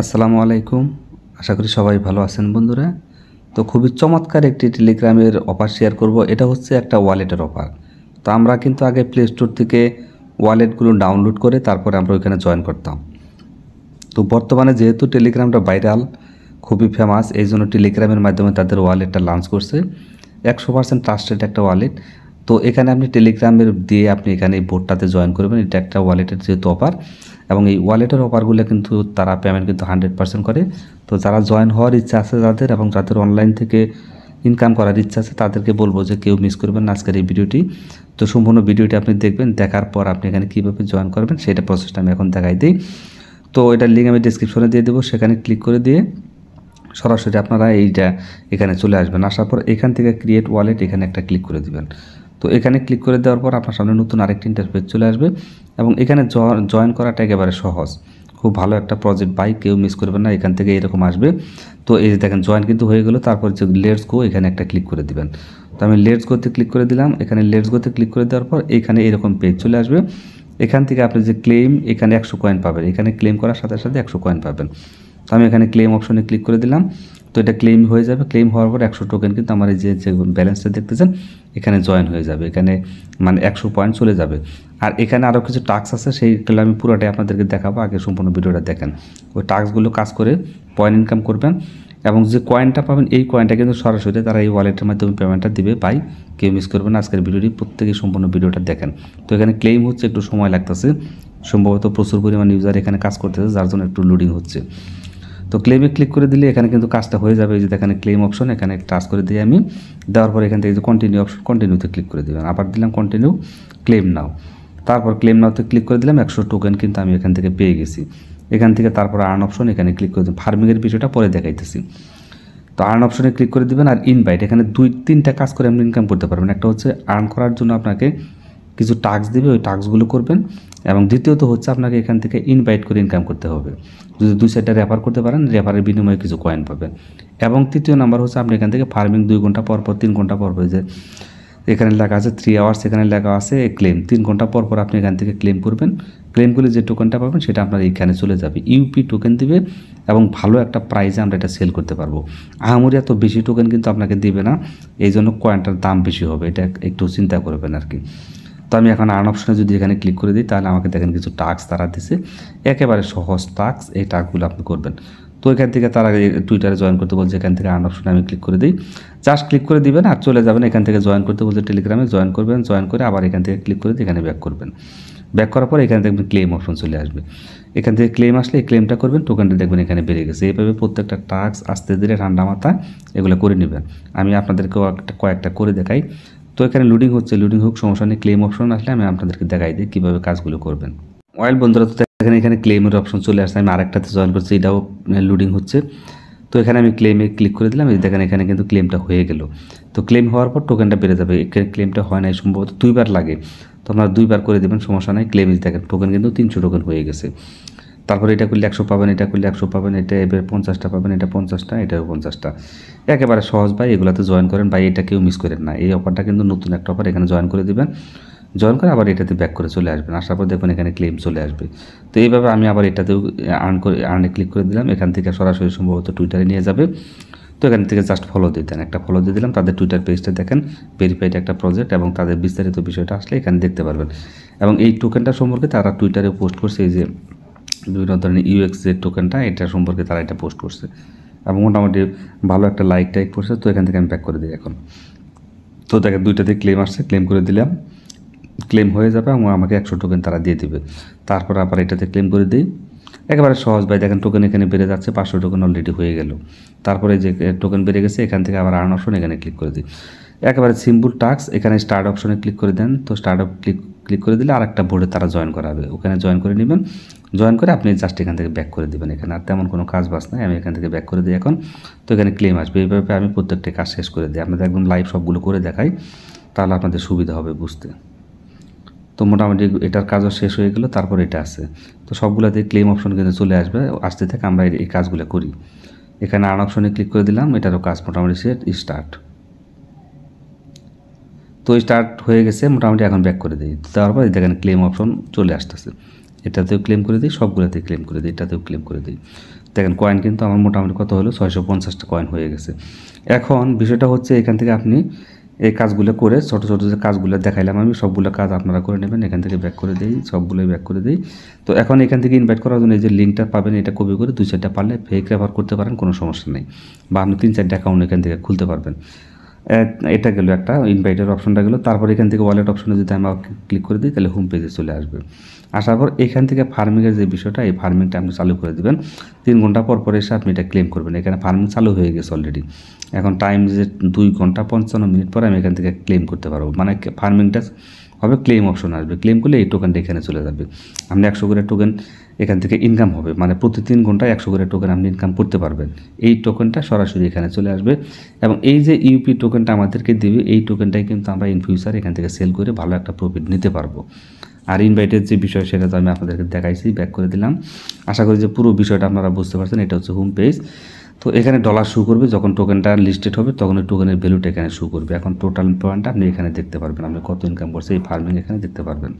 আসসালামু আলাইকুম। আশা করি সবাই ভালো আছেন বন্ধুরা। তো খুবই চমৎকার একটি টেলিগ্রামের অফার শেয়ার করব। এটা হচ্ছে একটা ওয়ালেটের অফার। তো আমরা কিন্তু আগে প্লে স্টোর থেকে ওয়ালেটগুলো ডাউনলোড করে তারপরে আমরা ওইখানে জয়েন করতাম। তো বর্তমানে যেহেতু টেলিগ্রামটা ভাইরাল, খুবই ফেমাস, এই জন্য টেলিগ্রামের মাধ্যমে তাদের ওয়ালেটটা লঞ্চ করছে। 100% ট্রাস্টেড একটা ওয়ালেট। তো এখানে আপনি টেলিগ্রামের দিয়ে আপনি এখানে এই বোর্ডটাতে জয়েন করবেন। এটা একটা ওয়ালেটের যেহেতু অফার, এবং এই ওয়ালেটের অফারগুলো কিন্তু তারা পেমেন্ট কিন্তু 100% করে। তো যারা জয়েন হওয়ার ইচ্ছা আছে যাদের, এবং যাদের অনলাইন থেকে ইনকাম করার ইচ্ছা আছে, তাদেরকে বলবো যে কেউ মিস করবেন না আজকের এই ভিডিওটি। তো সম্পূর্ণ ভিডিওটি আপনি দেখবেন, দেখার পর আপনি এখানে কীভাবে জয়েন করবেন সেটা প্রসেসটা আমি এখন দেখাই দিই। তো এটার লিঙ্ক আমি ডিসক্রিপশনে দিয়ে দেবো, সেখানে ক্লিক করে দিয়ে সরাসরি আপনারা এখানে চলে আসবেন। আসার পর এখান থেকে ক্রিয়েট ওয়ালেট এখানে একটা ক্লিক করে দিবেন। তো এখানে ক্লিক করে দেওয়ার পর আপনার সামনে নতুন আরেকটি ইন্টারফেস চলে আসবে, এবং এখানে জয়েন করাটা একেবারে সহজ। খুব ভালো একটা প্রজেক্ট বাই, কেউ মিস করবেন না। এখান থেকে এরকম আসবে। তো এই যে দেখেন জয়েন কিন্তু হয়ে গেল। তারপর যে লেটস গো এখানে একটা ক্লিক করে দিবেন। তো আমি লেটস গোতে ক্লিক করে দিলাম। এখানে লেটস গোতে ক্লিক করে দেওয়ার পর এখানে এরকম পেজ চলে আসবে। এখান থেকে আপনি যে ক্লেম, এখানে 100 কয়েন পাবেন। এখানে ক্লেম করার সাথে সাথে 100 কয়েন পাবেন। তো আমি এখানে ক্লেম অপশনে ক্লিক করে দিলাম। তো এটা ক্লেম হয়ে যাবে। ক্লেম হওয়ার পর 100 টোকেন কিন্তু আমার এই যে ব্যালেন্সটা দেখতেছেন এখানে জয়েন হয়ে যাবে। এখানে মানে 100 পয়েন্ট চলে যাবে। আর এখানে আরও কিছু টাস্ক আছে, সেইগুলো আমি পুরোটাই আপনাদেরকে দেখাবো। আগে সম্পূর্ণ ভিডিওটা দেখেন। ওই টাস্কগুলো কাজ করে পয়েন্ট ইনকাম করবেন, এবং যে কয়েনটা পাবেন এই কয়েনটা কিন্তু সরাসরি তারা এই ওয়ালেটের মাধ্যমে পেমেন্টটা দিবে। বাই, কেউ মিস করবেন না আজকের ভিডিওটি, প্রত্যেকেই সম্পূর্ণ ভিডিওটা দেখেন। তো এখানে ক্লেম হচ্ছে, একটু সময় লাগতেছে, সম্ভবত প্রচুর পরিমাণ ইউজার এখানে কাজ করতেছে, যার জন্য একটু লোডিং হচ্ছে। তো ক্লেমে ক্লিক করে দিলে এখানে কিন্তু কাজটা হয়ে যাবে। এই যে এখানে ক্লেম অপশন, এখানে টাচ করে দিয়ে আমি দেওয়ার পর এখান থেকে যে কন্টিনিউ অপশন, কন্টিনিউতে ক্লিক করে দেবেন। আবার দিলাম কন্টিনিউ, ক্লেম নাও। তারপর ক্লেম নাওতে ক্লিক করে দিলাম। 100 টোকেন কিন্তু আমি এখান থেকে পেয়ে গেছি। এখান থেকে তারপর আর্ন অপশন, এখানে ক্লিক করে দিন। ফার্মিংয়ের বিষয়টা পরে দেখাইতেছি। তো আর্ন অপশনে ক্লিক করে দিবেন। আর ইনভাইট, এখানে 2-3টা কাজ করে আপনি ইনকাম করতে পারবেন। একটা হচ্ছে আর্ন করার জন্য আপনাকে কিছু টাস্ক দিবে, ওই টাস্কগুলো করবেন, এবং দ্বিতীয়ত হচ্ছে আপনাকে এখান থেকে ইনভাইট করে ইনকাম করতে হবে। যদি 2 সাইডটা রেফার করতে পারেন, রেফারের বিনিময়ে কিছু কয়েন পাবেন। এবং তৃতীয় নাম্বার হচ্ছে আপনি এখান থেকে ফার্মিং 2 ঘন্টা পর পর, 3 ঘন্টা পর পর, যে এখানে লেখা আছে 3 আওয়ার্স, এখানে লেখা আছে ক্লেম, 3 ঘন্টা পর পর আপনি এখান থেকে ক্লেম করবেন। ক্লেমগুলি যে টোকেনটা পাবেন সেটা আপনার এখানে চলে যাবে। ইউপি টোকেন দিবে, এবং ভালো একটা প্রাইসে আমরা এটা সেল করতে পারবো। আহামরি এত বেশি টোকেন কিন্তু আপনাকে দিবে না, এই জন্য কয়েনটার দাম বেশি হবে, এটা একটু চিন্তা করবেন আর কি। তো আমি এখন আর্ন অপশনে যদি এখানে ক্লিক করে দিই, তাহলে আমাকে দেখেন কিছু টাস্ক তারা দিছে, একেবারে সহজ টাস্ক। এই টাস্কগুলো আপনি করবেন। তো এখান থেকে তারা টুইটারে জয়েন করতে বলছে, এখান থেকে আর্ন অপশনে আমি ক্লিক করে দিই। জাস্ট ক্লিক করে দিবেন আর চলে যাবেন। এখান থেকে জয়েন করতে বলছে টেলিগ্রামে, জয়েন করবেন। জয়েন করে আবার এখান থেকে ক্লিক করে দিয়ে এখানে ব্যাক করবেন। ব্যাক করার পর এখানে দেখবেন ক্লেম অপশন চলে আসবে। এখান থেকে ক্লেম আসলে এই ক্লেমটা করবেন, টোকেনটা দেখবেন এখানে বেড়ে গেছে। এইভাবে প্রত্যেকটা টাস্ক আস্তে ধীরে ঠান্ডা মাথায় এগুলো করে নেবেন। আমি আপনাদেরকেও কয়েকটা করে দেখাই। তো এখানে লোডিং হচ্ছে, লোডিং হোক, সমস্যা নেই। ক্লেম অপশন আসলে আমি আপনাদেরকে দেখাই দিই কীভাবে কাজগুলো করবেন। ওয়েল বন্ধুরা, তো দেখেন এখানে ক্লেমের অপশন চলে আসছে। আমি আরেকটাতে জয়েন করছি, এটাও লোডিং হচ্ছে। তো এখানে আমি ক্লেমে ক্লিক করে দিলাম। এই দেখেন এখানে কিন্তু ক্লেমটা হয়ে গেল। তো ক্লেম হওয়ার পর টোকেনটা বেড়ে যাবে। এখানে ক্লেমটা হয় না, সম্ভবত 2বার লাগে। তো আপনারা 2বার করে দেবেন, সমস্যা নাই। ক্লেম দেখেন টোকেন কিন্তু 300 টোকেন হয়ে গেছে। তারপরে এটা করলে 100 পাবেন, এটা করলে 100 পাবেন, এটা এবার 50টা পাবেন, এটা 50টা, এটাও 50টা। একেবারে সহজ ভাই, এগুলোতে জয়েন করেন ভাই, এটা কেউ মিস করেন না। এই অফারটা কিন্তু নতুন একটা অফার, এখানে জয়েন করে দিবেন। জয়েন করে আবার এটাতে ব্যাক করে চলে আসবেন। আসার পর দেখবেন এখানে ক্লেম চলে আসবে। তো এইভাবে আমি আবার এটাতেও আর্নে ক্লিক করে দিলাম। এখান থেকে সরাসরি সম্ভবত টুইটারে নিয়ে যাবে। তো এখান থেকে জাস্ট ফলো দিয়ে দেন, একটা ফলো দিয়ে দিলাম। তাদের টুইটার পেজটা দেখেন, ভেরিফাইড একটা প্রজেক্ট, এবং তাদের বিস্তারিত বিষয়টা আসলে এখানে দেখতে পারবেন। এবং এই টোকেনটা সম্পর্কে তারা টুইটারে পোস্ট করছে, এই যে বিভিন্ন ধরনের ইউএক্স যে টোকেনটা, এটা সম্পর্কে তারা এটা পোস্ট করছে, এবং মোটামুটি ভালো একটা লাইক টাইক করছে। তো এখান থেকে আমি ব্যাক করে দিই এখন। তো দেখেন 2টাতে ক্লেম আসছে, ক্লেম করে দিলাম। ক্লেম হয়ে যাবে এবং আমাকে 100 টোকেন তারা দিয়ে দেবে। তারপর আবার এটাতে ক্লেম করে দিই। একেবারে সহজ ভাই, দেখেন টোকেন এখানে বেড়ে যাচ্ছে, 500 টোকেন অলরেডি হয়ে গেল। তারপরে যে টোকেন বেড়ে গেছে, এখান থেকে আবার আর্ন অপশন, এখানে ক্লিক করে দিই। একেবারে সিম্পল টাস্ক। এখানে স্টার্ট অপশনে ক্লিক করে দেন। তো স্টার্ট আপ ক্লিক করে দিলে আরেকটা বোর্ডে তারা জয়েন করাবে, ওখানে জয়েন করে নেবেন। জয়েন করে আপনি জাস্ট এখান থেকে ব্যাক করে দেবেন। এখানে আর তেমন কোনো কাজ বাস নাই, আমি এখান থেকে ব্যাক করে দিই এখন। তো এখানে ক্লেম আসবে। এইভাবে আমি প্রত্যেকটা কাজ শেষ করে দিই। আপনাদের একদম লাইভ সবগুলো করে দেখাই, তাহলে আপনাদের সুবিধা হবে বুঝতে। তো মোটামুটি এটার কাজও শেষ হয়ে গেল। তারপর এটা আছে, তো সবগুলোতে ক্লেম অপশন কিন্তু চলে আসবে। আসতে থেকে আমরা এই কাজগুলো করি। এখানে আর্ন অপশনে ক্লিক করে দিলাম, এটারও কাজ মোটামুটি সেট, স্টার্ট। তো স্টার্ট হয়ে গেছে মোটামুটি, এখন ব্যাক করে দিই। তারপর দেখেন ক্লেম অপশন চলে আসতেছে। এটাতেও ক্লেম করে দিই, সবগুলোতেই ক্লেম করে দিই, এটাতেও ক্লেম করে দিই। দেখেন কয়েন কিন্তু আমার মোটামুটি কত হলো, 650টা কয়েন হয়ে গেছে। এখন বিষয়টা হচ্ছে এখান থেকে আপনি এই কাজগুলো করে ছোটো ছোটো যে কাজগুলো দেখাইলাম আমি, সবগুলো কাজ আপনারা করে নেবেন। এখান থেকে ব্যাক করে দিই, সবগুলোই ব্যাক করে দিই। তো এখন এখান থেকে ইনভাইট করার জন্য এই যে লিঙ্কটা পাবেন, এটা কপি করে 2-4টা পারলে ফেক রেফার করতে পারেন, কোনো সমস্যা নেই। বা আপনি 3-4টা অ্যাকাউন্ট এখান থেকে খুলতে পারবেন। এটা গেলো একটা ইনভাইটের অপশনটা গেলো। তারপর এখান থেকে ওয়ালেট অপশনে যদি আমি ক্লিক করে দিই তাহলে হোম পেজে চলে আসবে। আসার পর এখান থেকে ফার্মিংয়ের যে বিষয়টা, এই ফার্মিংটা আপনি চালু করে দেবেন। 3 ঘন্টা পর পর এসে আপনি এটা ক্লেম করবেন। এখানে ফার্মিং চালু হয়ে গেছে অলরেডি। এখন টাইম যে 2 ঘন্টা 55 মিনিট পরে আমি এখান থেকে ক্লেম করতে পারবো, মানে ফার্মিংটা হবে, ক্লেম অপশন আসবে। ক্লেম করলে এই টোকেনটা এখানে চলে যাবে। আপনি 100 করে টোকেন এখান থেকে ইনকাম হবে, মানে প্রতি 3 ঘন্টায় 100 করে টোকেন আপনি ইনকাম করতে পারবেন। এই টোকেনটা সরাসরি এখানে চলে আসবে এবং এই যে ইউপি টোকেনটা আমাদেরকে দেবে, এই টোকেনটাই কিন্তু আমরা ইন ফিউচার এখান থেকে সেল করে ভালো একটা প্রফিট নিতে পারবো। আর ইনভাইটের যে বিষয় সেটা তো আমি আপনাদেরকে দেখাইছি, ব্যাক করে দিলাম। আশা করি যে পুরো বিষয়টা আপনারা বুঝতে পারছেন। এটা হচ্ছে হোম পেজ। তো এখানে ডলার শো করবে, যখন টোকেনটা লিস্টেড হবে তখন ওই টোকেনের ভ্যালুটা এখানে শো করবে। এখন টোটাল পয়েন্টটা আপনি এখানে দেখতে পারবেন, আপনি কত ইনকাম করছে এই ফার্মিং এখানে দেখতে পারবেন।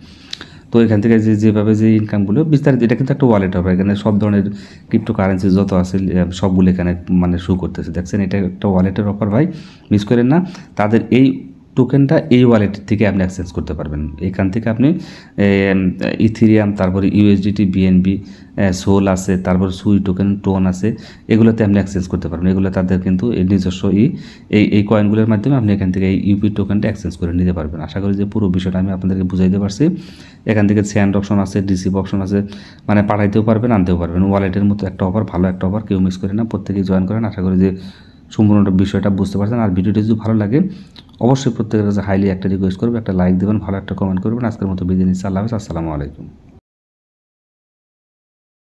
তো এখান থেকে যেভাবে যে ইনকামগুলো বিস্তারিত, এটা কিন্তু একটা ওয়ালেট হবে, এখানে সব ধরনের ক্রিপ্টো কারেন্সি যত আছে সবগুলো এখানে মানে শো করতেছে। দেখছেন এটা একটা ওয়ালেটের অফার ভাই, মিস করেন না। তাদের এই টোকেনটা এই ওয়ালেট থেকে আপনি এক্সচেঞ্জ করতে পারবেন। এখান থেকে আপনি ইথিরিয়াম, তারপরে ইউএসডিটি, বিএনবি, সোল আছে, তারপর সুই টোকেন, টোন আছে, এগুলোতে আপনি এক্সচেঞ্জ করতে পারবেন। এগুলো তাদের কিন্তু এই নিজস্ব এই কয়েনগুলোর মাধ্যমে আপনি এখান থেকে এই ইউপি টোকেনটা এক্সচেঞ্জ করে নিতে পারবেন। আশা করি যে পুরো বিষয়টা আমি আপনাদেরকে বুঝাইতে পারছি। এখান থেকে সেন্ড অপশন আছে, রিসিভ অপশন আছে, মানে পাঠাইতেও পারবেন, আনতেও পারবেন। ওয়ালেটের মতো একটা অফার, ভালো একটা অফার, কেউ মিস করে না, প্রত্যেকেই জয়েন করেন। আশা করি যে সম্পূর্ণ বিষয়টা বুঝতে পারছেন। আর ভিডিওটি যদি ভালো লাগে অবশ্যই প্রত্যেকের কাছে হাইলি একটা রিকোয়েস্ট করবে, একটা লাইক দেবেন, ভালো একটা কমেন্ট করবেন। আজকের মতো বিদায় নিচ্ছি। আল্লাহ হাফেজ, আসসালামু আলাইকুম।